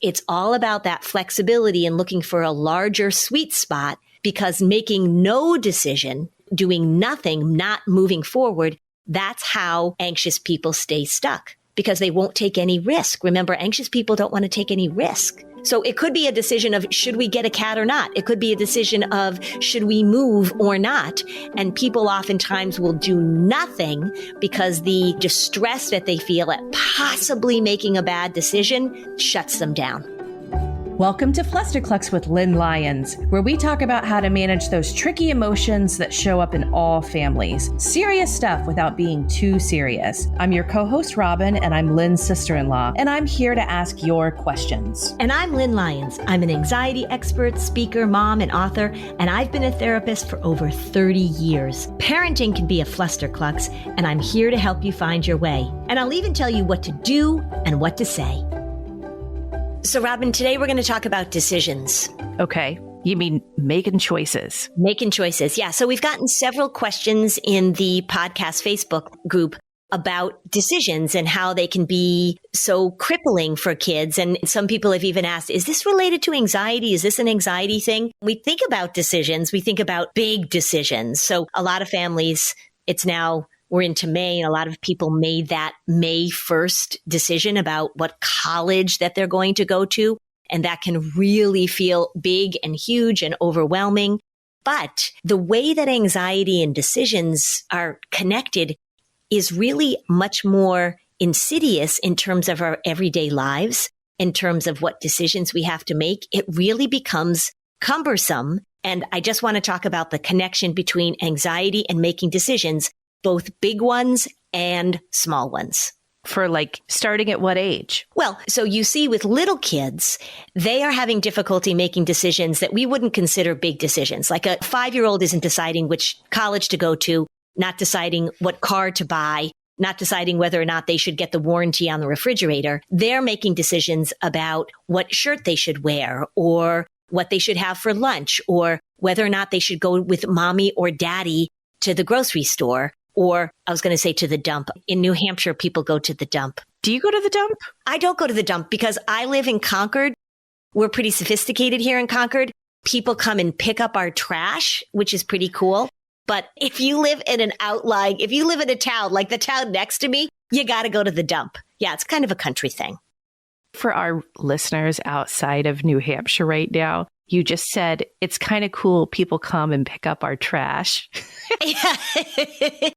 It's all about that flexibility and looking for a larger sweet spot, because making no decision, doing nothing, not moving forward, that's how anxious people stay stuck, because they won't take any risk. Remember, anxious people don't want to take any risk. So it could be a decision of, should we get a cat or not? It could be a decision of, should we move or not? And people oftentimes will do nothing because the distress that they feel at possibly making a bad decision shuts them down. Welcome to Flusterclux with Lynn Lyons, where we talk about how to manage those tricky emotions that show up in all families. Serious stuff without being too serious. I'm your co-host, Robin, and I'm Lynn's sister-in-law, and I'm here to ask your questions. And I'm Lynn Lyons. I'm an anxiety expert, speaker, mom, and author, and I've been a therapist for over 30 years. Parenting can be a flusterclux, and I'm here to help you find your way. And I'll even tell you what to do and what to say. So, Robin, today we're going to talk about decisions. Okay. You mean making choices? Making choices. Yeah. So we've gotten several questions in the podcast Facebook group about decisions and how they can be so crippling for kids. And some people have even asked, is this related to anxiety? Is this an anxiety thing? We think about decisions. We think about big decisions. So a lot of families, we're into May, and a lot of people made that May 1st decision about what college that they're going to go to. And that can really feel big and huge and overwhelming. But the way that anxiety and decisions are connected is really much more insidious in terms of our everyday lives, in terms of what decisions we have to make. It really becomes cumbersome. And I just want to talk about the connection between anxiety and making decisions, both big ones and small ones. For starting at what age? Well, so you see with little kids, they are having difficulty making decisions that we wouldn't consider big decisions. Like a 5-year-old isn't deciding which college to go to, not deciding what car to buy, not deciding whether or not they should get the warranty on the refrigerator. They're making decisions about what shirt they should wear, or what they should have for lunch, or whether or not they should go with mommy or daddy to the grocery store. Or I was going to say to the dump. In New Hampshire, people go to the dump. Do you go to the dump? I don't go to the dump because I live in Concord. We're pretty sophisticated here in Concord. People come and pick up our trash, which is pretty cool. But if you live in if you live in a town like the town next to me, you got to go to the dump. Yeah, it's kind of a country thing. For our listeners outside of New Hampshire right now, you just said it's kind of cool. People come and pick up our trash.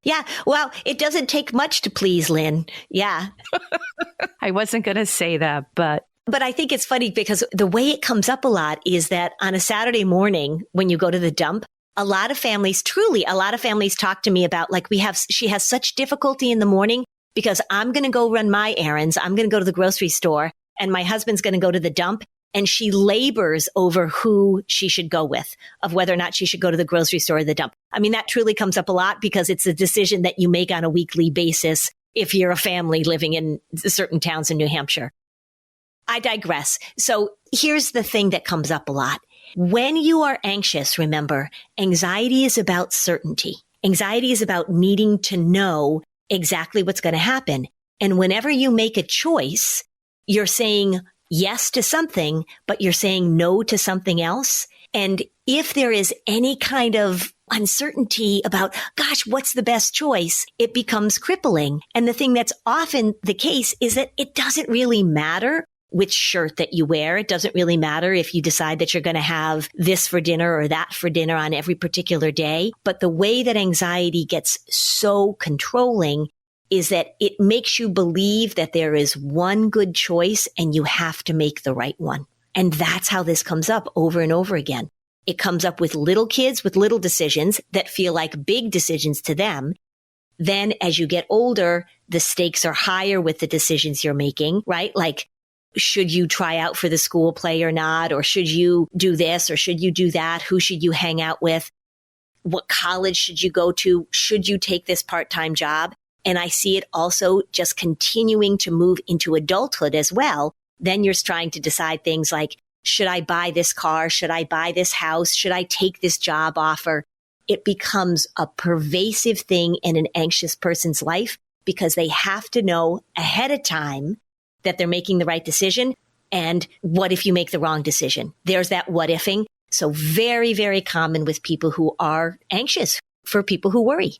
Yeah. Well, it doesn't take much to please Lynn. Yeah. I wasn't going to say that, but I think it's funny because the way it comes up a lot is that on a Saturday morning when you go to the dump, a lot of families talk to me about she has such difficulty in the morning because I'm going to go run my errands. I'm going to go to the grocery store and my husband's going to go to the dump. And she labors over who she should go with, of whether or not she should go to the grocery store or the dump. I mean, that truly comes up a lot because it's a decision that you make on a weekly basis if you're a family living in certain towns in New Hampshire. I digress. So here's the thing that comes up a lot. When you are anxious, remember, anxiety is about certainty. Anxiety is about needing to know exactly what's going to happen. And whenever you make a choice, you're saying yes to something, but you're saying no to something else. And if there is any kind of uncertainty about, gosh, what's the best choice, it becomes crippling. And the thing that's often the case is that it doesn't really matter which shirt that you wear. It doesn't really matter if you decide that you're going to have this for dinner or that for dinner on every particular day. But the way that anxiety gets so controlling is that it makes you believe that there is one good choice and you have to make the right one. And that's how this comes up over and over again. It comes up with little kids with little decisions that feel like big decisions to them. Then as you get older, the stakes are higher with the decisions you're making, right? Like, should you try out for the school play or not? Or should you do this? Or should you do that? Who should you hang out with? What college should you go to? Should you take this part-time job? And I see it also just continuing to move into adulthood as well. Then you're trying to decide things like, should I buy this car? Should I buy this house? Should I take this job offer? It becomes a pervasive thing in an anxious person's life because they have to know ahead of time that they're making the right decision. And what if you make the wrong decision? There's that what ifing. So very, very common with people who are anxious, for people who worry.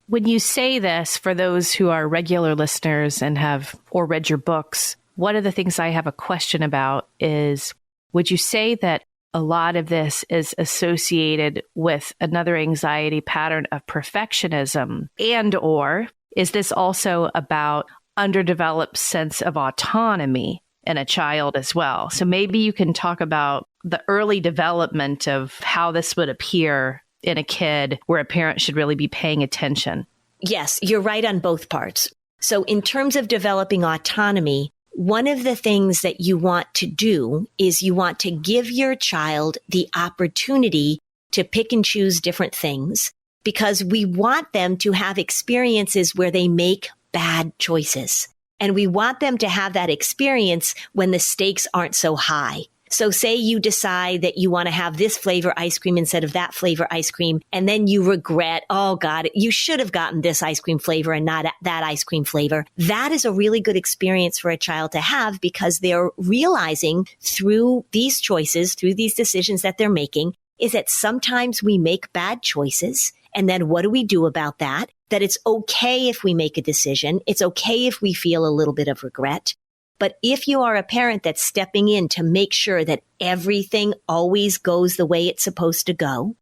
When you say this, for those who are regular listeners and have or read your books, one of the things I have a question about is, would you say that a lot of this is associated with another anxiety pattern of perfectionism, and or is this also about underdeveloped sense of autonomy in a child as well? So maybe you can talk about the early development of how this would appear in a kid where a parent should really be paying attention. Yes, you're right on both parts. So in terms of developing autonomy, one of the things that you want to do is you want to give your child the opportunity to pick and choose different things, because we want them to have experiences where they make bad choices. And we want them to have that experience when the stakes aren't so high. So say you decide that you want to have this flavor ice cream instead of that flavor ice cream, and then you regret, oh God, you should have gotten this ice cream flavor and not that ice cream flavor. That is a really good experience for a child to have, because they're realizing through these choices, through these decisions that they're making, is that sometimes we make bad choices. And then what do we do about that? That it's okay if we make a decision. It's okay if we feel a little bit of regret. But if you are a parent that's stepping in to make sure that everything always goes the way it's supposed to go,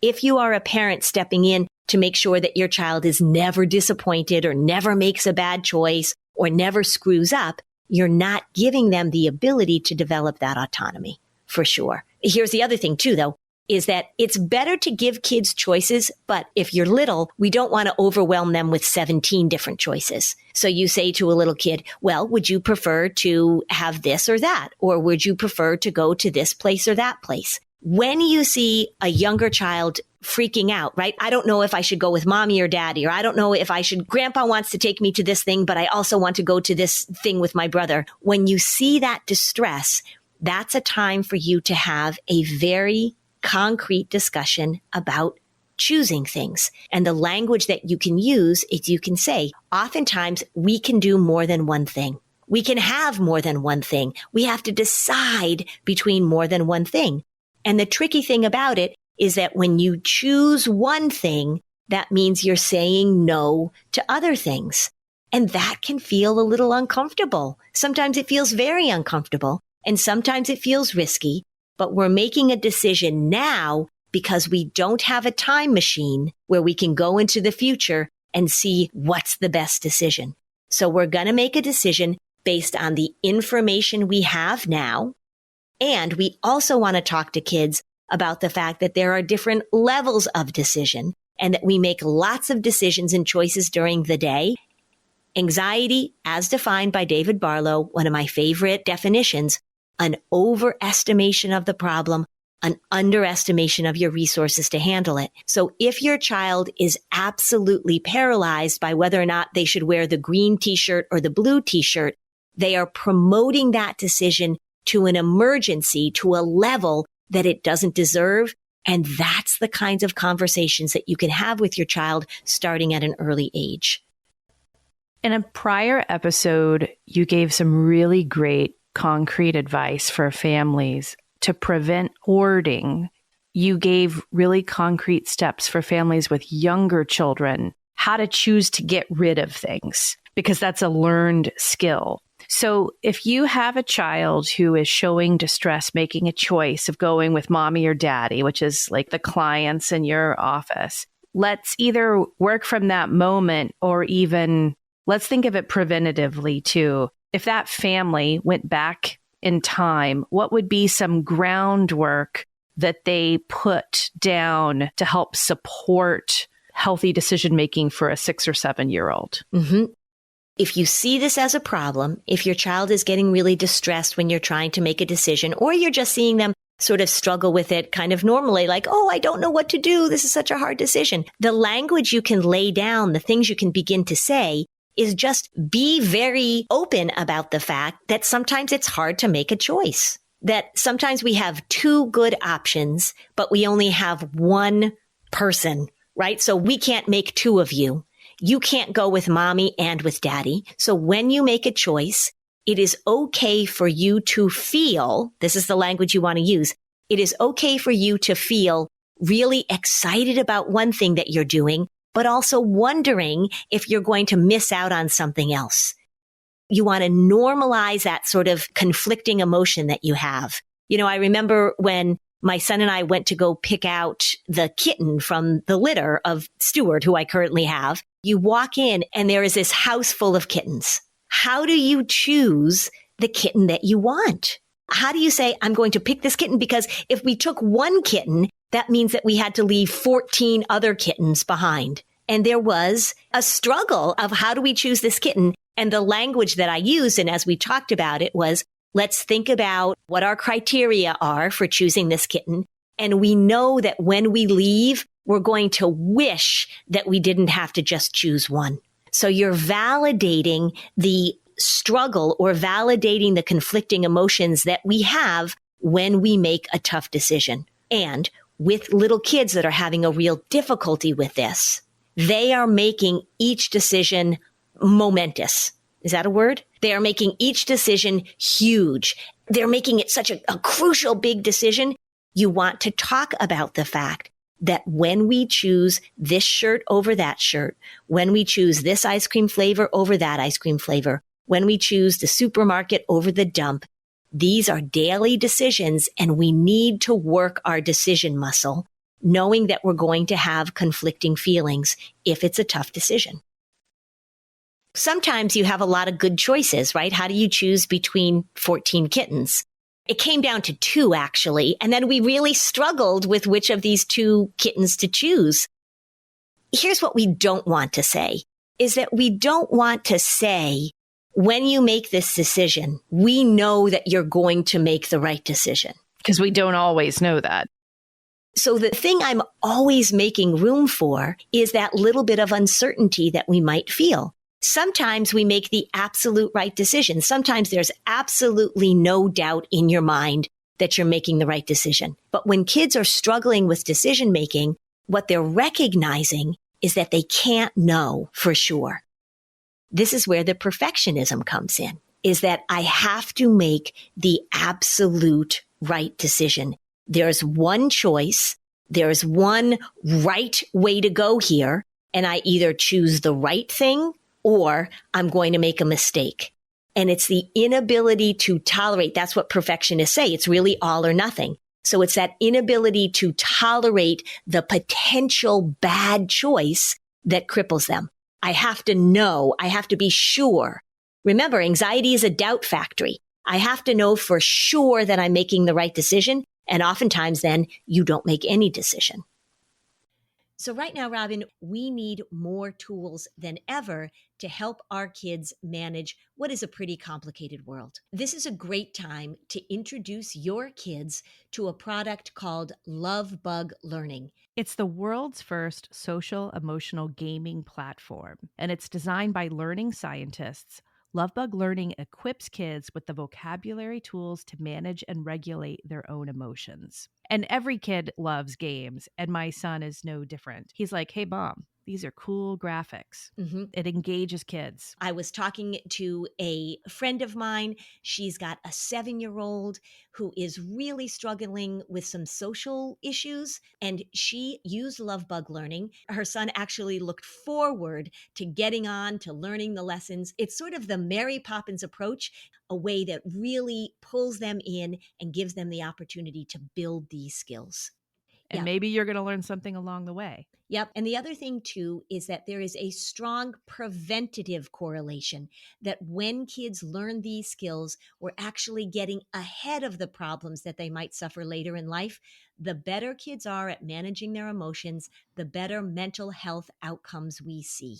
if you are a parent stepping in to make sure that your child is never disappointed or never makes a bad choice or never screws up, you're not giving them the ability to develop that autonomy, for sure. Here's the other thing too, though, is that it's better to give kids choices, but if you're little, we don't want to overwhelm them with 17 different choices. So you say to a little kid, well, would you prefer to have this or that? Or would you prefer to go to this place or that place? When you see a younger child freaking out, right? I don't know if I should go with mommy or daddy, or I don't know if I should, grandpa wants to take me to this thing, but I also want to go to this thing with my brother. When you see that distress, that's a time for you to have a very concrete discussion about choosing things. And the language that you can use is you can say, oftentimes we can do more than one thing. We can have more than one thing. We have to decide between more than one thing. And the tricky thing about it is that when you choose one thing, that means you're saying no to other things. And that can feel a little uncomfortable. Sometimes it feels very uncomfortable, and sometimes it feels risky. But we're making a decision now because we don't have a time machine where we can go into the future and see what's the best decision. So we're going to make a decision based on the information we have now. And we also want to talk to kids about the fact that there are different levels of decision and that we make lots of decisions and choices during the day. Anxiety, as defined by David Barlow, one of my favorite definitions, an overestimation of the problem, an underestimation of your resources to handle it. So if your child is absolutely paralyzed by whether or not they should wear the green t-shirt or the blue t-shirt, they are promoting that decision to an emergency, to a level that it doesn't deserve. And that's the kinds of conversations that you can have with your child starting at an early age. In a prior episode, you gave some really great concrete advice for families to prevent hoarding. You gave really concrete steps for families with younger children, how to choose to get rid of things, because that's a learned skill. So if you have a child who is showing distress, making a choice of going with mommy or daddy, which is like the clients in your office, let's either work from that moment or even let's think of it preventatively too. If that family went back in time, what would be some groundwork that they put down to help support healthy decision-making for a 6 or 7-year-old? Mm-hmm. If you see this as a problem, if your child is getting really distressed when you're trying to make a decision, or you're just seeing them sort of struggle with it kind of normally, like, oh, I don't know what to do. This is such a hard decision. The language you can lay down, the things you can begin to say, is just be very open about the fact that sometimes it's hard to make a choice, that sometimes we have two good options, but we only have one person, right? So we can't make two of you. You can't go with mommy and with daddy. So when you make a choice, It is okay for you to feel, this is the language you want to use. It is okay for you to feel really excited about one thing that you're doing, but also wondering if you're going to miss out on something else. You want to normalize that sort of conflicting emotion that you have. You know, I remember when my son and I went to go pick out the kitten from the litter of Stuart, who I currently have. You walk in and there is this house full of kittens. How do you choose the kitten that you want? How do you say, I'm going to pick this kitten? Because if we took one kitten, that means that we had to leave 14 other kittens behind. And there was a struggle of how do we choose this kitten? And the language that I used, and as we talked about it, was let's think about what our criteria are for choosing this kitten. And we know that when we leave, we're going to wish that we didn't have to just choose one. So you're validating the struggle or validating the conflicting emotions that we have when we make a tough decision. And with little kids that are having a real difficulty with this, they are making each decision momentous. Is that a word? They are making each decision huge. They're making it such a crucial big decision. You want to talk about the fact that when we choose this shirt over that shirt, when we choose this ice cream flavor over that ice cream flavor, when we choose the supermarket over the dump, these are daily decisions and we need to work our decision muscle, knowing that we're going to have conflicting feelings if it's a tough decision. Sometimes you have a lot of good choices, right? How do you choose between 14 kittens? It came down to 2, actually, and then we really struggled with which of these 2 kittens to choose. Here's what we don't want to say, is that we don't want to say, when you make this decision, we know that you're going to make the right decision. Because we don't always know that. So the thing I'm always making room for is that little bit of uncertainty that we might feel. Sometimes we make the absolute right decision. Sometimes there's absolutely no doubt in your mind that you're making the right decision. But when kids are struggling with decision making, what they're recognizing is that they can't know for sure. This is where the perfectionism comes in, is that I have to make the absolute right decision. There's one choice. There's one right way to go here. And I either choose the right thing or I'm going to make a mistake. And it's the inability to tolerate. That's what perfectionists say. It's really all or nothing. So it's that inability to tolerate the potential bad choice that cripples them. I have to know. I have to be sure. Remember, anxiety is a doubt factory. I have to know for sure that I'm making the right decision. And oftentimes then you don't make any decision. So right now, Robin, we need more tools than ever to help our kids manage what is a pretty complicated world. This is a great time to introduce your kids to a product called Love Bug Learning. It's the world's first social emotional gaming platform, and it's designed by learning scientists. Lovebug Learning equips kids with the vocabulary tools to manage and regulate their own emotions. And every kid loves games, and my son is no different. He's like, hey, Mom, these are cool graphics. Mm-hmm. It engages kids. I was talking to a friend of mine. She's got a 7-year-old who is really struggling with some social issues, and she used Love Bug Learning. Her son actually looked forward to getting on to learning the lessons. It's sort of the Mary Poppins approach, a way that really pulls them in and gives them the opportunity to build these skills. And maybe you're going to learn something along the way. Yep. And the other thing, too, is that there is a strong preventative correlation that when kids learn these skills, we're actually getting ahead of the problems that they might suffer later in life. The better kids are at managing their emotions, the better mental health outcomes we see.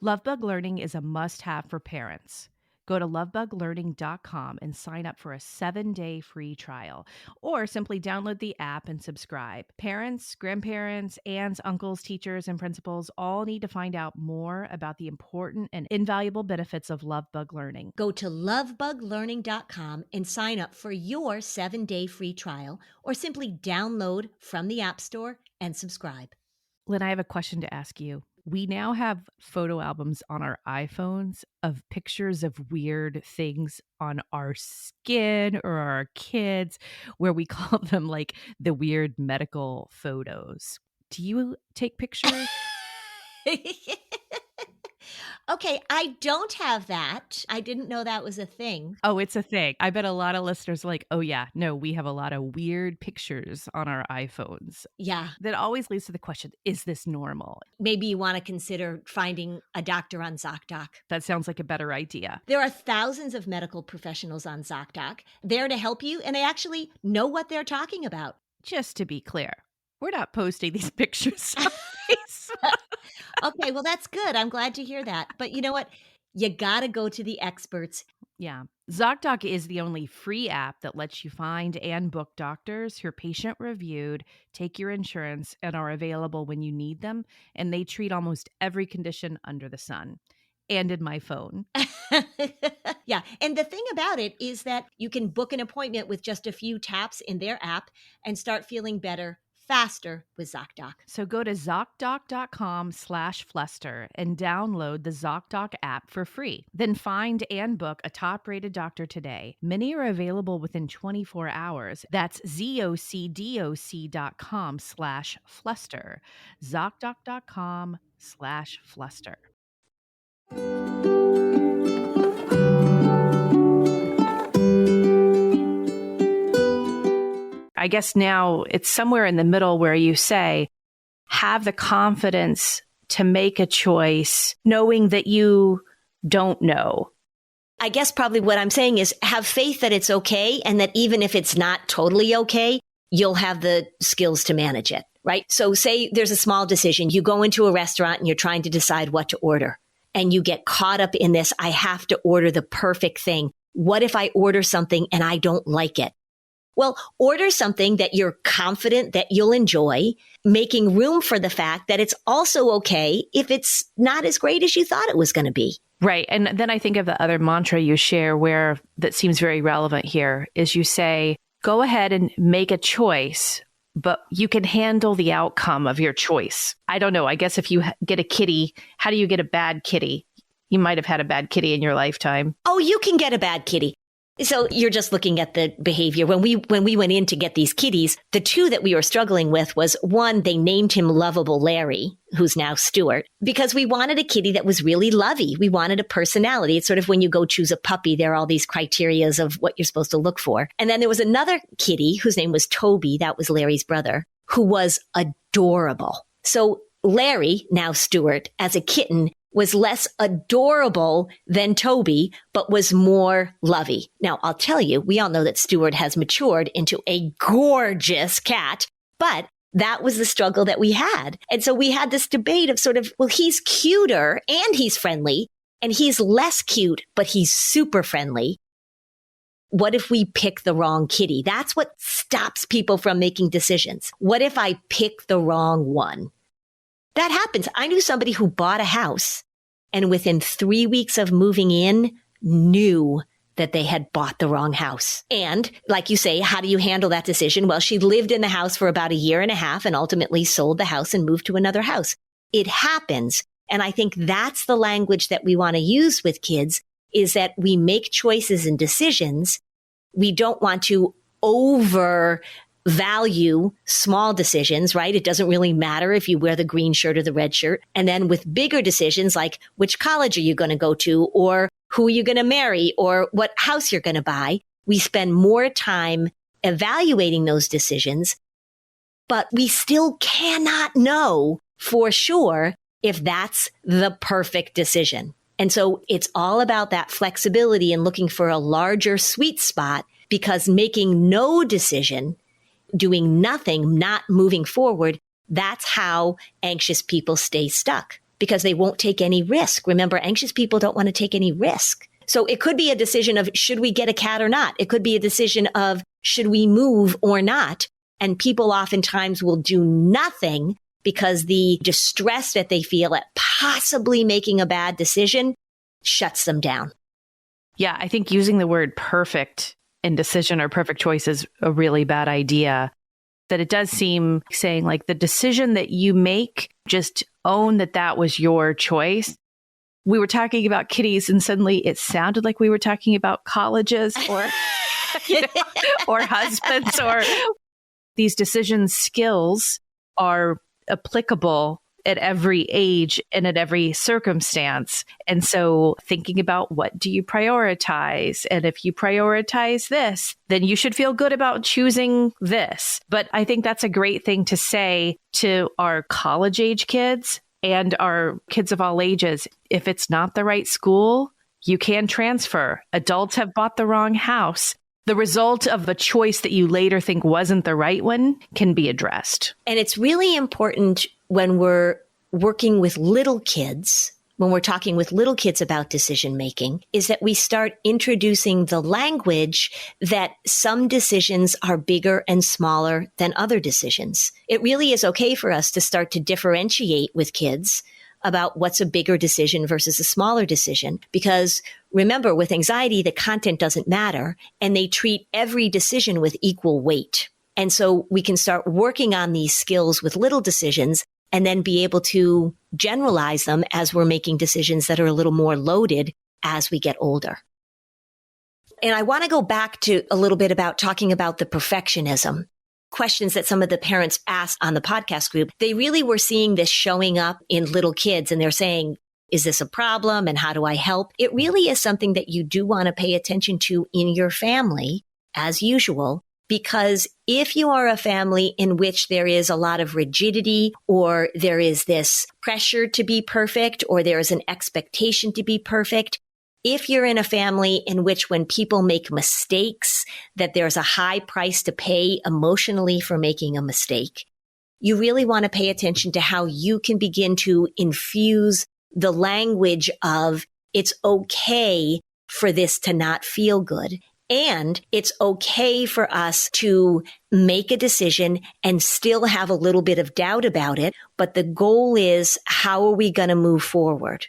Lovebug Learning is a must-have for parents. Go to lovebuglearning.com and sign up for a 7-day free trial, or simply download the app and subscribe. Parents, grandparents, aunts, uncles, teachers, and principals all need to find out more about the important and invaluable benefits of Lovebug Learning. Go to lovebuglearning.com and sign up for your 7-day free trial, or simply download from the App Store and subscribe. Lynn, I have a question to ask you. We now have photo albums on our iPhones of pictures of weird things on our skin or our kids, where we call them like the weird medical photos. Do you take pictures? Okay, I don't have that. I didn't know that was a thing. Oh, it's a thing. I bet a lot of listeners are like, oh, yeah, no, we have a lot of weird pictures on our iPhones. Yeah. That always leads to the question, is this normal? Maybe you want to consider finding a doctor on ZocDoc. That sounds like a better idea. There are thousands of medical professionals on ZocDoc there to help you, and they actually know what they're talking about. Just to be clear, we're not posting these pictures on Facebook. Okay, well, that's good. I'm glad to hear that. But you know what? You got to go to the experts. Yeah. ZocDoc is the only free app that lets you find and book doctors who are patient reviewed, take your insurance, and are available when you need them. And they treat almost every condition under the sun. And in my phone. Yeah. And the thing about it is that you can book an appointment with just a few taps in their app and start feeling better faster with ZocDoc. So go to ZocDoc.com/Fluster and download the ZocDoc app for free. Then find and book a top-rated doctor today. Many are available within 24 hours. That's ZocDoc.com/Fluster. ZocDoc.com/Fluster. I guess now it's somewhere in the middle where you say, have the confidence to make a choice knowing that you don't know. I guess probably what I'm saying is have faith that it's okay, and that even if it's not totally okay, you'll have the skills to manage it, right? So say there's a small decision. You go into a restaurant and you're trying to decide what to order, and you get caught up in this, I have to order the perfect thing. What if I order something and I don't like it? Well, order something that you're confident that you'll enjoy, making room for the fact that it's also okay if it's not as great as you thought it was going to be. Right. And then I think of the other mantra you share where that seems very relevant here is you say, go ahead and make a choice, but you can handle the outcome of your choice. I don't know. I guess if you get a kitty, how do you get a bad kitty? You might have had a bad kitty in your lifetime. Oh, you can get a bad kitty. So you're just looking at the behavior. When we went in to get these kitties, the two that we were struggling with was one, they named him Lovable Larry, who's now Stuart, because we wanted a kitty that was really lovey. We wanted a personality. It's sort of when you go choose a puppy, there are all these criterias of what you're supposed to look for. And then there was another kitty whose name was Toby. That was Larry's brother, who was adorable. So Larry, now Stuart, as a kitten, was less adorable than Toby, but was more lovey. Now, I'll tell you, we all know that Stuart has matured into a gorgeous cat, but that was the struggle that we had. And so we had this debate of sort of, well, he's cuter and he's friendly, and he's less cute, but he's super friendly. What if we pick the wrong kitty? That's what stops people from making decisions. What if I pick the wrong one? That happens. I knew somebody who bought a house and within 3 weeks of moving in knew that they had bought the wrong house. And like you say, how do you handle that decision? Well, she lived in the house for about 1.5 years and ultimately sold the house and moved to another house. It happens. And I think that's the language that we want to use with kids, is that we make choices and decisions. We don't want to overvalue small decisions, right? It doesn't really matter if you wear the green shirt or the red shirt. And then with bigger decisions like which college are you going to go to, or who are you going to marry, or what house you're going to buy, we spend more time evaluating those decisions, but we still cannot know for sure if that's the perfect decision. And so it's all about that flexibility and looking for a larger sweet spot, because making no decision, doing nothing, not moving forward, that's how anxious people stay stuck, because they won't take any risk. Remember, anxious people don't want to take any risk. So it could be a decision of, should we get a cat or not? It could be a decision of, should we move or not? And people oftentimes will do nothing because the distress that they feel at possibly making a bad decision shuts them down. Yeah, I think using the word perfect in decision or perfect choice is a really bad idea. That it does seem saying like the decision that you make just own that that was your choice. We were talking about kitties and suddenly it sounded like we were talking about colleges or, or husbands, or these decision skills are applicable at every age and at every circumstance. And so thinking about what do you prioritize? And if you prioritize this, then you should feel good about choosing this. But I think that's a great thing to say to our college age kids and our kids of all ages. If it's not the right school, you can transfer. Adults have bought the wrong house. The result of a choice that you later think wasn't the right one can be addressed. And it's really important when we're working with little kids, when we're talking with little kids about decision making, is that we start introducing the language that some decisions are bigger and smaller than other decisions. It really is okay for us to start to differentiate with kids about what's a bigger decision versus a smaller decision. Because remember, with anxiety, the content doesn't matter, and they treat every decision with equal weight. And so we can start working on these skills with little decisions and then be able to generalize them as we're making decisions that are a little more loaded as we get older. And I want to go back to a little bit about talking about the perfectionism. Questions that some of the parents asked on the podcast group, they really were seeing this showing up in little kids, and they're saying, is this a problem and how do I help? It really is something that you do want to pay attention to in your family, as usual, because if you are a family in which there is a lot of rigidity, or there is this pressure to be perfect, or there is an expectation to be perfect, if you're in a family in which when people make mistakes, that there's a high price to pay emotionally for making a mistake, you really want to pay attention to how you can begin to infuse the language of it's okay for this to not feel good. And it's okay for us to make a decision and still have a little bit of doubt about it. But the goal is, how are we going to move forward?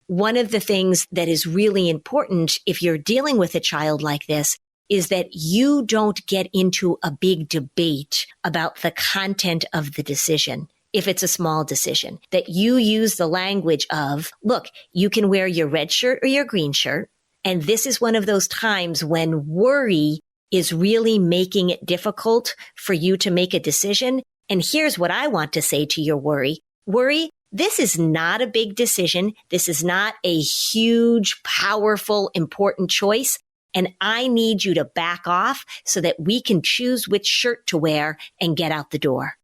One of the things that is really important if you're dealing with a child like this is that you don't get into a big debate about the content of the decision. If it's a small decision, that you use the language of, look, you can wear your red shirt or your green shirt. And this is one of those times when worry is really making it difficult for you to make a decision. And here's what I want to say to your worry. Worry, this is not a big decision. This is not a huge, powerful, important choice. And I need you to back off so that we can choose which shirt to wear and get out the door.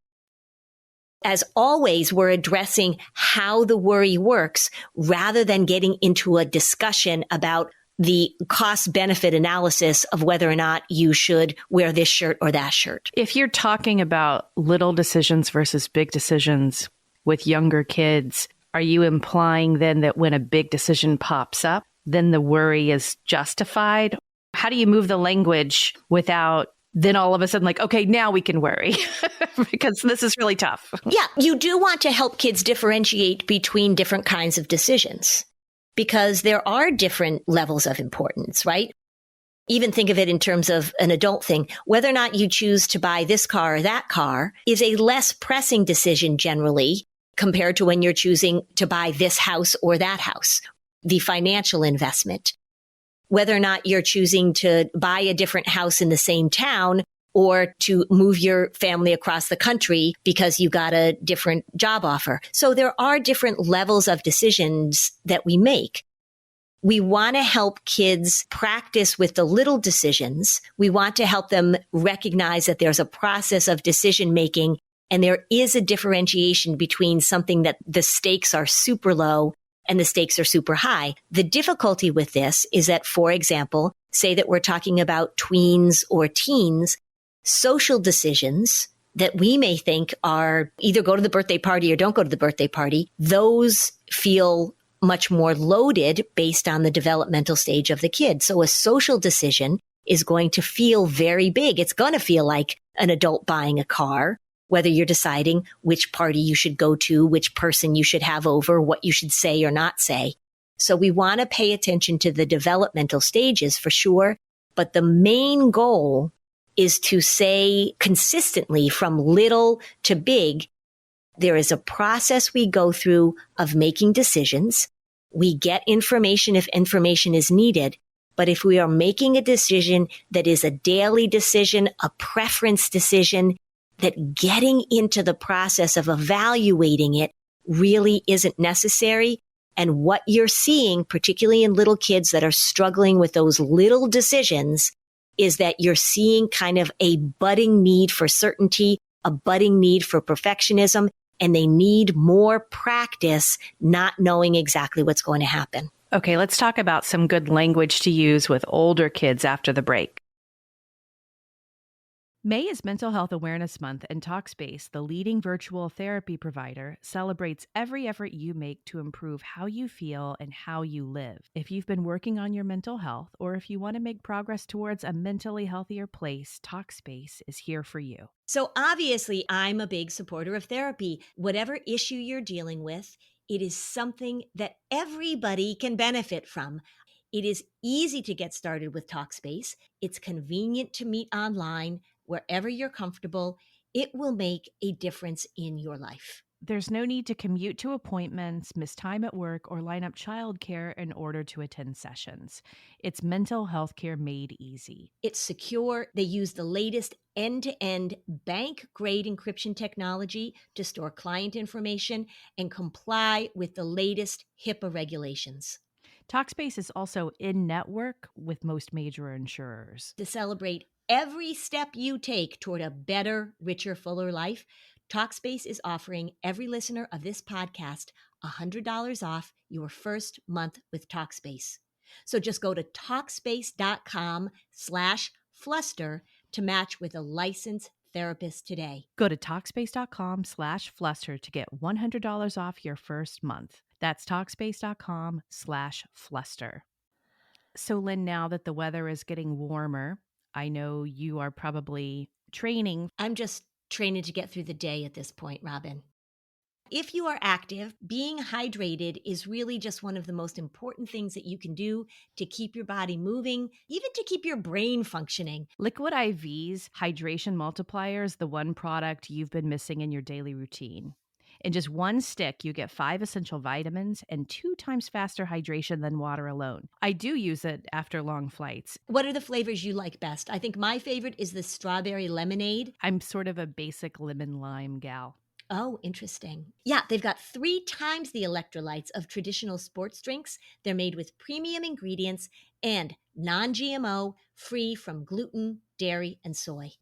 As always, we're addressing how the worry works rather than getting into a discussion about the cost-benefit analysis of whether or not you should wear this shirt or that shirt. If you're talking about little decisions versus big decisions with younger kids, are you implying then that when a big decision pops up, then the worry is justified? How do you move the language without then all of a sudden like, okay, now we can worry because this is really tough? Yeah, you do want to help kids differentiate between different kinds of decisions because there are different levels of importance, right? Even think of it in terms of an adult thing. Whether or not you choose to buy this car or that car is a less pressing decision generally compared to when you're choosing to buy this house or that house, the financial investment. Whether or not you're choosing to buy a different house in the same town or to move your family across the country because you got a different job offer. So there are different levels of decisions that we make. We want to help kids practice with the little decisions. We want to help them recognize that there's a process of decision making and there is a differentiation between something that the stakes are super low and the stakes are super high. The difficulty with this is that, for example, say that we're talking about tweens or teens, social decisions that we may think are either go to the birthday party or don't go to the birthday party, those feel much more loaded based on the developmental stage of the kid. So a social decision is going to feel very big. It's going to feel like an adult buying a car, whether you're deciding which party you should go to, which person you should have over, what you should say or not say. So we want to pay attention to the developmental stages for sure. But the main goal is to say consistently from little to big, There is a process we go through of making decisions. We get information if information is needed. But if we are making a decision that is a daily decision, a preference decision, that getting into the process of evaluating it really isn't necessary. And what you're seeing, particularly in little kids that are struggling with those little decisions, is that you're seeing kind of a budding need for certainty, a budding need for perfectionism, and they need more practice not knowing exactly what's going to happen. Okay, let's talk about some good language to use with older kids after the break. May is Mental Health Awareness Month, and Talkspace, the leading virtual therapy provider, celebrates every effort you make to improve how you feel and how you live. If you've been working on your mental health, or if you want to make progress towards a mentally healthier place, Talkspace is here for you. So obviously, I'm a big supporter of therapy. Whatever issue you're dealing with, it is something that everybody can benefit from. It is easy to get started with Talkspace. It's convenient to meet online wherever you're comfortable. It will make a difference in your life. There's no need to commute to appointments, miss time at work, or line up childcare in order to attend sessions. It's mental health care made easy. It's secure. They use the latest end-to-end bank-grade encryption technology to store client information and comply with the latest HIPAA regulations. Talkspace is also in-network with most major insurers. To celebrate every step you take toward a better, richer, fuller life, Talkspace is offering every listener of this podcast $100 off your first month with Talkspace. So just go to Talkspace.com/Fluster to match with a licensed therapist today. Go to Talkspace.com/Fluster to get $100 off your first month. That's Talkspace.com/Fluster. So, Lynn, now that the weather is getting warmer, I know you are probably training. I'm just training to get through the day at this point, Robin. If you are active, being hydrated is really just one of the most important things that you can do to keep your body moving, even to keep your brain functioning. Liquid IV's Hydration Multiplier is the one product you've been missing in your daily routine. In just one stick, you get 5 essential vitamins and 2 times faster hydration than water alone. I do use it after long flights. What are the flavors you like best? I think my favorite is the strawberry lemonade. I'm sort of a basic lemon lime gal. Oh, interesting. Yeah, they've got 3 times the electrolytes of traditional sports drinks. They're made with premium ingredients and non-GMO, free from gluten, dairy, and soy.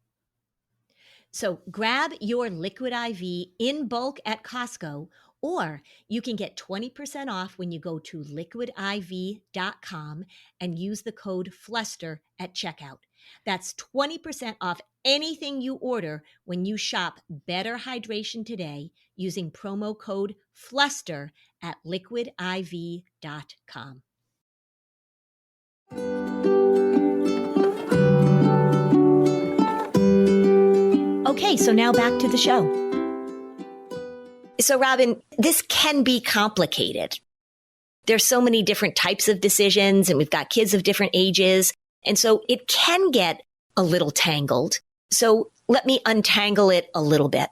So grab your Liquid IV in bulk at Costco, or you can get 20% off when you go to liquidiv.com and use the code FLUSTER at checkout. That's 20% off anything you order when you shop Better Hydration today using promo code FLUSTER at liquidiv.com. Okay, so now back to the show. So, Robin, this can be complicated. There's so many different types of decisions, and we've got kids of different ages. And so it can get a little tangled. So let me untangle it a little bit.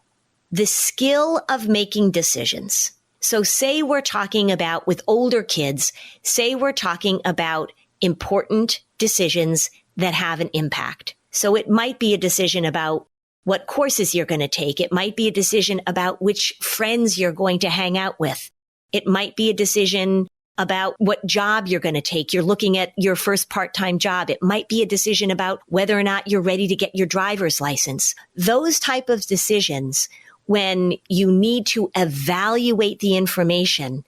The skill of making decisions. So say we're talking about, with older kids, say we're talking about important decisions that have an impact. So it might be a decision about what courses you're going to take. It might be a decision about which friends you're going to hang out with. It might be a decision about what job you're going to take. You're looking at your first part-time job. It might be a decision about whether or not you're ready to get your driver's license. Those type of decisions, when you need to evaluate the information,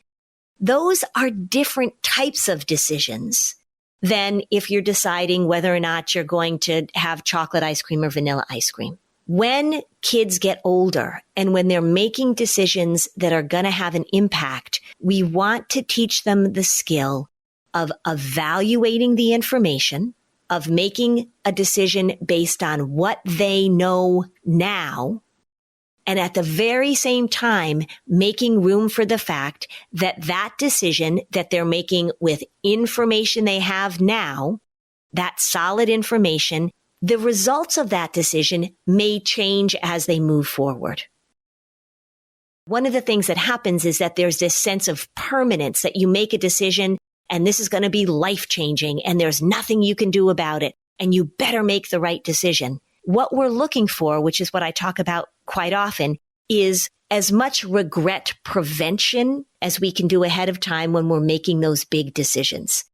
those are different types of decisions than if you're deciding whether or not you're going to have chocolate ice cream or vanilla ice cream. When kids get older and when they're making decisions that are going to have an impact, we want to teach them the skill of evaluating the information, of making a decision based on what they know now, and at the very same time, making room for the fact that that decision that they're making with information they have now, that solid information, the results of that decision may change as they move forward. One of the things that happens is that there's this sense of permanence that you make a decision and this is going to be life-changing and there's nothing you can do about it and you better make the right decision. What we're looking for, which is what I talk about quite often, is as much regret prevention as we can do ahead of time when we're making those big decisions.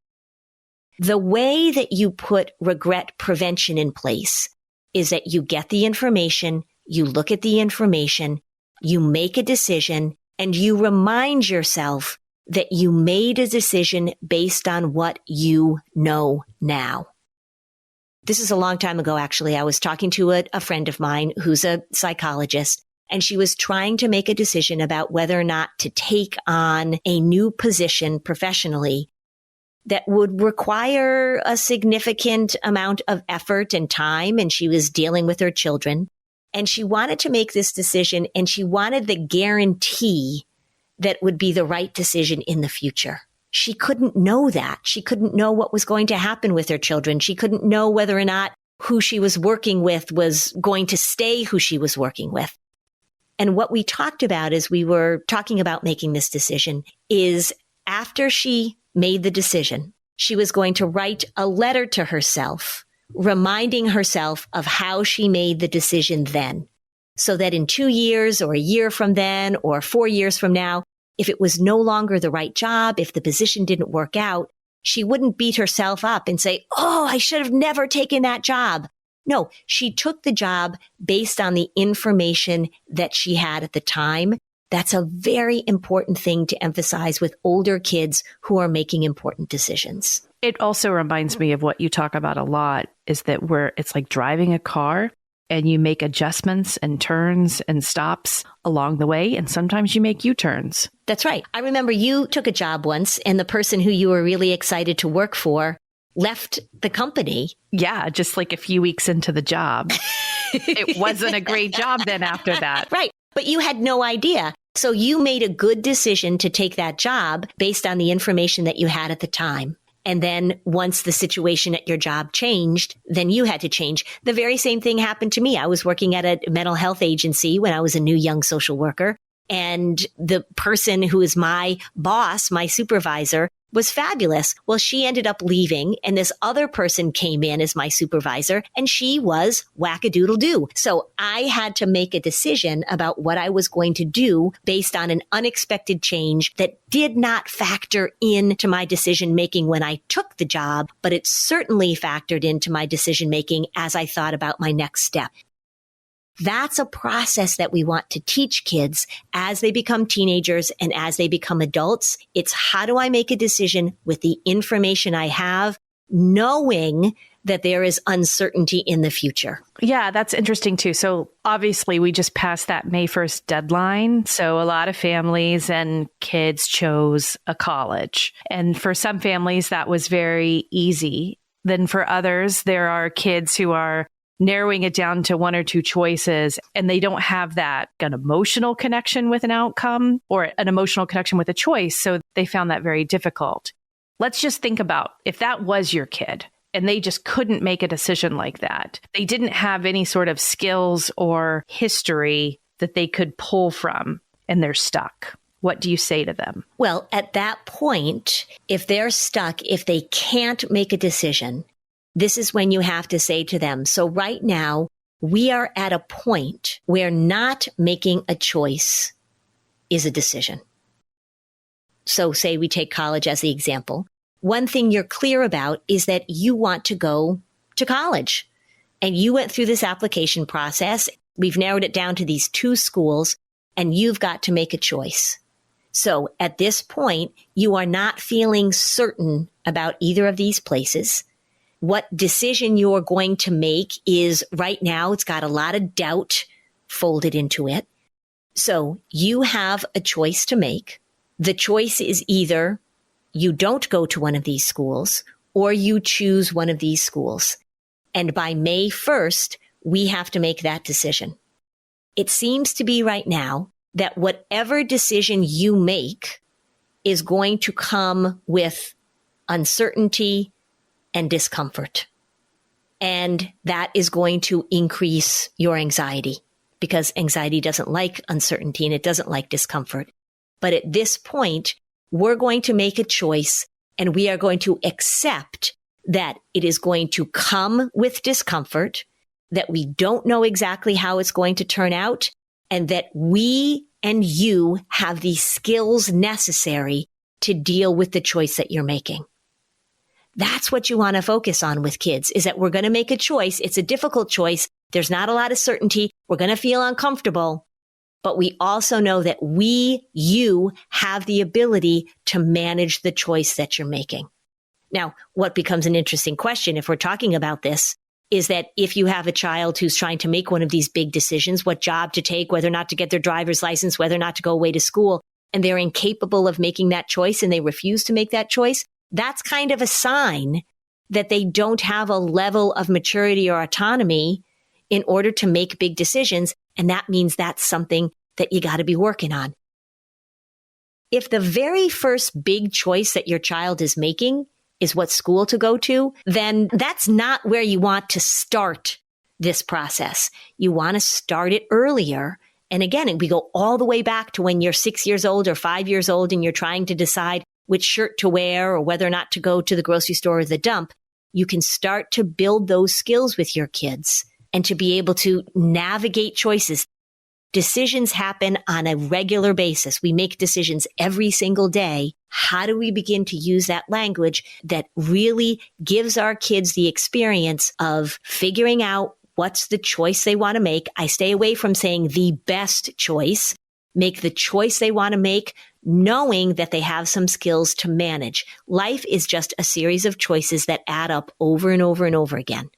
The way that you put regret prevention in place is that you get the information, you look at the information, you make a decision, and you remind yourself that you made a decision based on what you know now. This is a long time ago, actually. I was talking to a friend of mine who's a psychologist, and she was trying to make a decision about whether or not to take on a new position professionally that would require a significant amount of effort and time. And she was dealing with her children. And she wanted to make this decision, and she wanted the guarantee that would be the right decision in the future. She couldn't know that. She couldn't know what was going to happen with her children. She couldn't know whether or not who she was working with was going to stay who she was working with. And what we talked about as we were talking about making this decision is after she made the decision, she was going to write a letter to herself, reminding herself of how she made the decision then, so that in 2 years or a year from then or 4 years from now, if it was no longer the right job, if the position didn't work out, she wouldn't beat herself up and say, oh, I should have never taken that job. No, she took the job based on the information that she had at the time. That's a very important thing to emphasize with older kids who are making important decisions. It also reminds me of what you talk about a lot, is that it's like driving a car and you make adjustments and turns and stops along the way. And sometimes you make U-turns. That's right. I remember you took a job once and the person who you were really excited to work for left the company. Yeah, just like a few weeks into the job. It wasn't a great job then after that. Right. But you had no idea. So you made a good decision to take that job based on the information that you had at the time. And then once the situation at your job changed, then you had to change. The very same thing happened to me. I was working at a mental health agency when I was a new young social worker. And the person who is my boss, my supervisor, was fabulous. Well, she ended up leaving and this other person came in as my supervisor and she was whack-a-doodle-doo. So I had to make a decision about what I was going to do based on an unexpected change that did not factor into my decision making when I took the job, but it certainly factored into my decision making as I thought about my next step. That's a process that we want to teach kids as they become teenagers and as they become adults. It's how do I make a decision with the information I have, knowing that there is uncertainty in the future. Yeah, that's interesting too. So obviously we just passed that May 1st deadline. So a lot of families and kids chose a college. And for some families, that was very easy. Then for others, there are kids who are narrowing it down to one or two choices, and they don't have that an emotional connection with an outcome or an emotional connection with a choice. So they found that very difficult. Let's just think about if that was your kid and they just couldn't make a decision like that. They didn't have any sort of skills or history that they could pull from, and they're stuck. What do you say to them? Well, at that point, if they're stuck, if they can't make a decision, this is when you have to say to them, so right now, we are at a point where not making a choice is a decision. So say we take college as the example. One thing you're clear about is that you want to go to college. And you went through this application process. We've narrowed it down to these 2 schools, and you've got to make a choice. So at this point, you are not feeling certain about either of these places. What decision you're going to make is right now, it's got a lot of doubt folded into it. So you have a choice to make. The choice is either you don't go to one of these schools or you choose one of these schools. And by May 1st, we have to make that decision. It seems to be right now that whatever decision you make is going to come with uncertainty and discomfort. And that is going to increase your anxiety. because anxiety doesn't like uncertainty and it doesn't like discomfort. But at this point, we're going to make a choice and we are going to accept that it is going to come with discomfort, that we don't know exactly how it's going to turn out, and that we and you have the skills necessary to deal with the choice that you're making. That's what you want to focus on with kids, is that we're going to make a choice. It's a difficult choice. There's not a lot of certainty. We're going to feel uncomfortable, but we also know that you have the ability to manage the choice that you're making. Now, what becomes an interesting question if we're talking about this is that if you have a child who's trying to make one of these big decisions, what job to take, whether or not to get their driver's license, whether or not to go away to school, and they're incapable of making that choice and they refuse to make that choice, that's kind of a sign that they don't have a level of maturity or autonomy in order to make big decisions. And that means that's something that you got to be working on. If the very first big choice that your child is making is what school to go to, then that's not where you want to start this process. You want to start it earlier. And again, we go all the way back to when you're 6 years old or 5 years old and you're trying to decide which shirt to wear or whether or not to go to the grocery store or the dump. You can start to build those skills with your kids and to be able to navigate choices. Decisions happen on a regular basis. We make decisions every single day. How do we begin to use that language that really gives our kids the experience of figuring out what's the choice they want to make? I stay away from saying the best choice. Make the choice they want to make, knowing that they have some skills to manage. Life is just a series of choices that add up over and over and over again.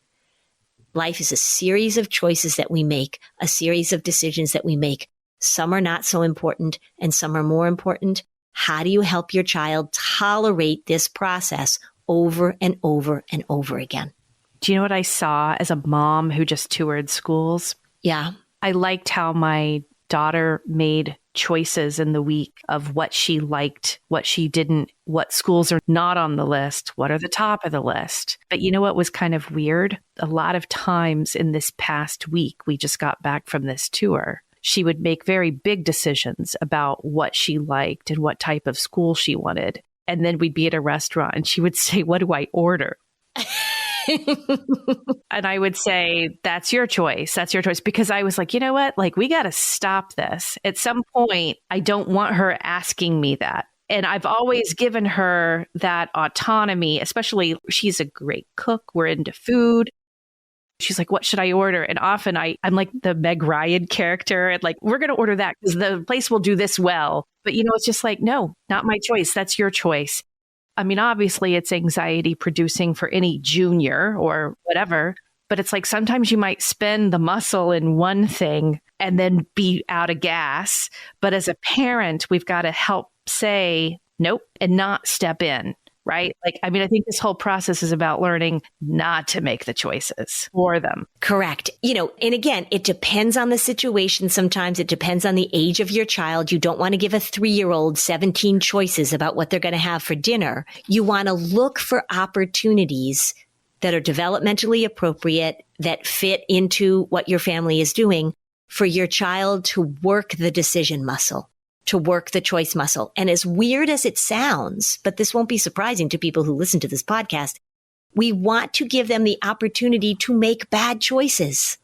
Life is a series of choices that we make, a series of decisions that we make. Some are not so important and some are more important. How do you help your child tolerate this process over and over and over again? Do you know what I saw as a mom who just toured schools? Yeah. I liked how my daughter made choices in the week of what she liked, what she didn't, what schools are not on the list, what are the top of the list. But you know what was kind of weird? A lot of times in this past week, we just got back from this tour, she would make very big decisions about what she liked and what type of school she wanted. And then we'd be at a restaurant and she would say, "What do I order?" And I would say, that's your choice. That's your choice. Because I was like, you know what? Like, we got to stop this. At some point, I don't want her asking me that. And I've always given her that autonomy, especially she's a great cook. We're into food. She's like, "What should I order?" And often I'm like the Meg Ryan character. And like, we're going to order that because the place will do this well. But, you know, it's just like, no, not my choice. That's your choice. I mean, obviously it's anxiety producing for any junior or whatever, but it's like sometimes you might spend the muscle in one thing and then be out of gas. But as a parent, we've got to help say nope and not step in, right? Like, I mean, I think this whole process is about learning not to make the choices for them. Correct. You know, and again, it depends on the situation. Sometimes it depends on the age of your child. You don't want to give a 3-year-old 17 choices about what they're going to have for dinner. You want to look for opportunities that are developmentally appropriate, that fit into what your family is doing for your child to work the decision muscle, to work the choice muscle. And as weird as it sounds, but this won't be surprising to people who listen to this podcast, we want to give them the opportunity to make bad choices.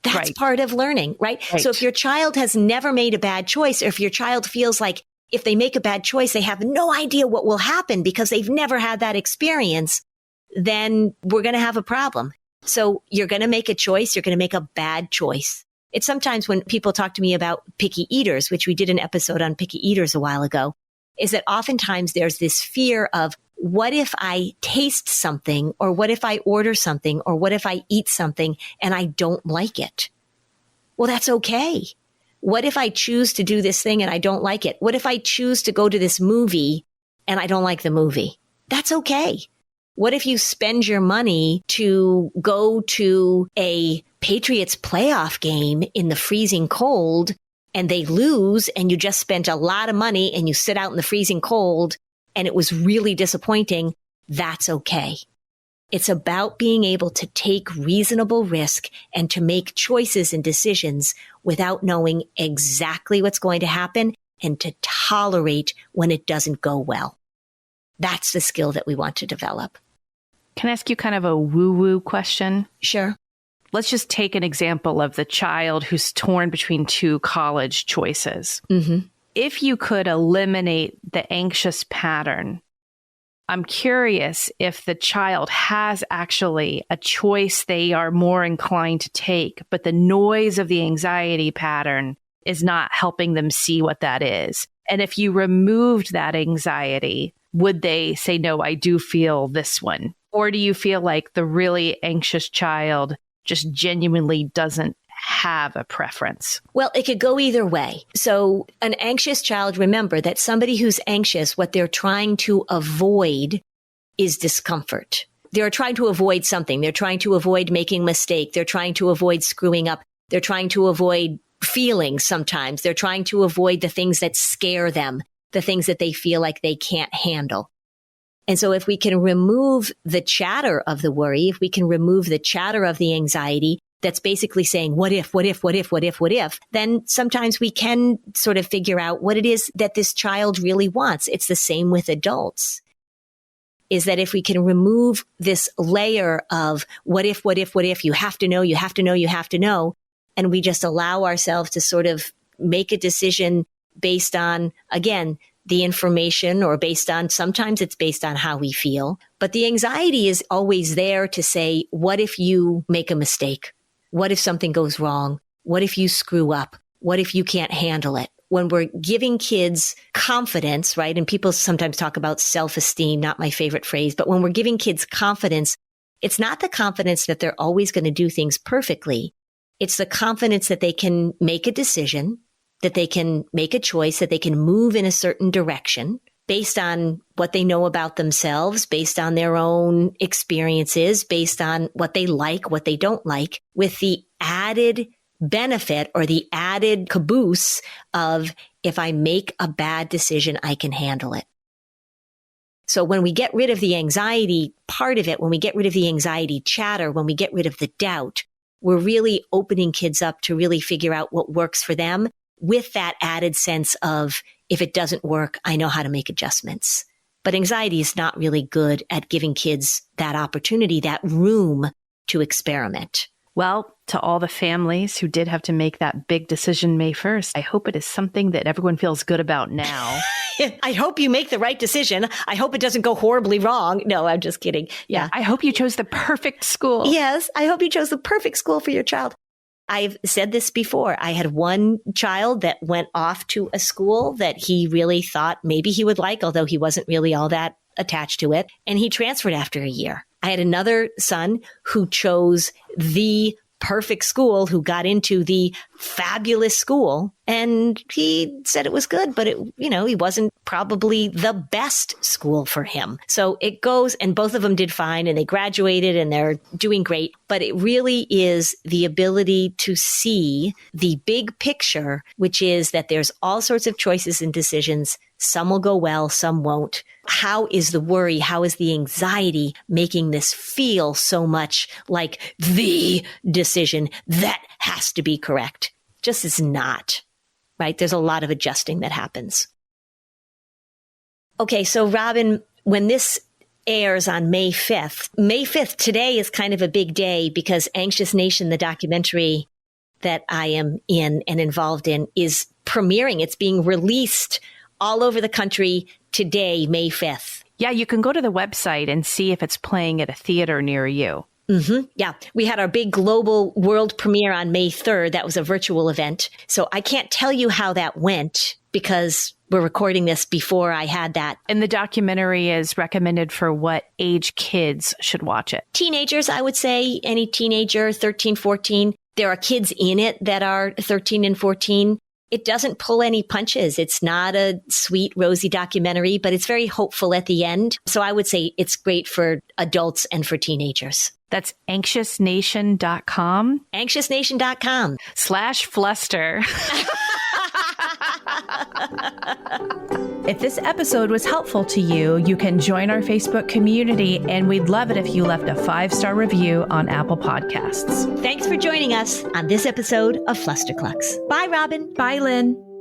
That's right. Part of learning, right? So if your child has never made a bad choice, or if your child feels like if they make a bad choice, they have no idea what will happen because they've never had that experience, then we're going to have a problem. So you're going to make a choice. You're going to make a bad choice. It's sometimes when people talk to me about picky eaters, which we did an episode on picky eaters a while ago, is that oftentimes there's this fear of, what if I taste something, or what if I order something, or what if I eat something and I don't like it? Well, that's okay. What if I choose to do this thing and I don't like it? What if I choose to go to this movie and I don't like the movie? That's okay. What if you spend your money to go to a Patriots playoff game in the freezing cold and they lose and you just spent a lot of money and you sit out in the freezing cold and it was really disappointing? That's okay. It's about being able to take reasonable risk and to make choices and decisions without knowing exactly what's going to happen and to tolerate when it doesn't go well. That's the skill that we want to develop. Can I ask you kind of a woo-woo question? Sure. Let's just take an example of the child who's torn between two college choices. Mm-hmm. If you could eliminate the anxious pattern, I'm curious if the child has actually a choice they are more inclined to take, but the noise of the anxiety pattern is not helping them see what that is. And if you removed that anxiety, would they say, no, I do feel this one? Or do you feel like the really anxious child just genuinely doesn't have a preference? Well, it could go either way. So an anxious child, remember that somebody who's anxious, what they're trying to avoid is discomfort. They're trying to avoid something. They're trying to avoid making a mistake. They're trying to avoid screwing up. They're trying to avoid feelings sometimes. They're trying to avoid the things that scare them, the things that they feel like they can't handle. And so if we can remove the chatter of the worry, if we can remove the chatter of the anxiety, that's basically saying, what if, then sometimes we can sort of figure out what it is that this child really wants. It's the same with adults. Is that if we can remove this layer of what if, you have to know, and we just allow ourselves to sort of make a decision based on, again, the information or sometimes it's based on how we feel. But the anxiety is always there to say, what if you make a mistake? What if something goes wrong? What if you screw up? What if you can't handle it? When we're giving kids confidence, right? And people sometimes talk about self-esteem, not my favorite phrase, but when we're giving kids confidence, it's not the confidence that they're always going to do things perfectly. It's the confidence that they can make a decision, that they can make a choice, that they can move in a certain direction based on what they know about themselves, based on their own experiences, based on what they like, what they don't like, with the added benefit or the added caboose of if I make a bad decision, I can handle it. So when we get rid of the anxiety part of it, when we get rid of the anxiety chatter, when we get rid of the doubt, we're really opening kids up to really figure out what works for them with that added sense of, if it doesn't work, I know how to make adjustments. But anxiety is not really good at giving kids that opportunity, that room to experiment. Well, to all the families who did have to make that big decision May 1st, I hope it is something that everyone feels good about now. I hope you make the right decision. I hope it doesn't go horribly wrong. No, I'm just kidding. Yeah. I hope you chose the perfect school. Yes, I hope you chose the perfect school for your child. I've said this before. I had one child that went off to a school that he really thought maybe he would like, although he wasn't really all that attached to it. And he transferred after a year. I had another son who chose the perfect school, who got into the fabulous school, and he said it was good, but he wasn't probably the best school for him. So it goes, and both of them did fine, and they graduated, and they're doing great. But it really is the ability to see the big picture, which is that there's all sorts of choices and decisions. Some will go well, some won't. How is the worry? How is the anxiety making this feel so much like the decision that has to be correct? Just is not, right? There's a lot of adjusting that happens. Okay, so Robin, when this airs on May 5th, today is kind of a big day because Anxious Nation, the documentary that I am in and involved in, is premiering. It's being released all over the country today, May 5th. Yeah, you can go to the website and see if it's playing at a theater near you. Mm-hmm. Yeah, we had our big global world premiere on May 3rd. That was a virtual event. So I can't tell you how that went because we're recording this before I had that. And the documentary is recommended for what age kids should watch it? Teenagers, I would say, any teenager, 13, 14. There are kids in it that are 13 and 14. It doesn't pull any punches. It's not a sweet, rosy documentary, but it's very hopeful at the end. So I would say it's great for adults and for teenagers. That's anxiousnation.com. Anxiousnation.com. /Fluster. If this episode was helpful to you, you can join our Facebook community, and we'd love it if you left a 5-star review on Apple Podcasts. Thanks for joining us on this episode of Flusterclux. Bye, Robin. Bye, Lynn.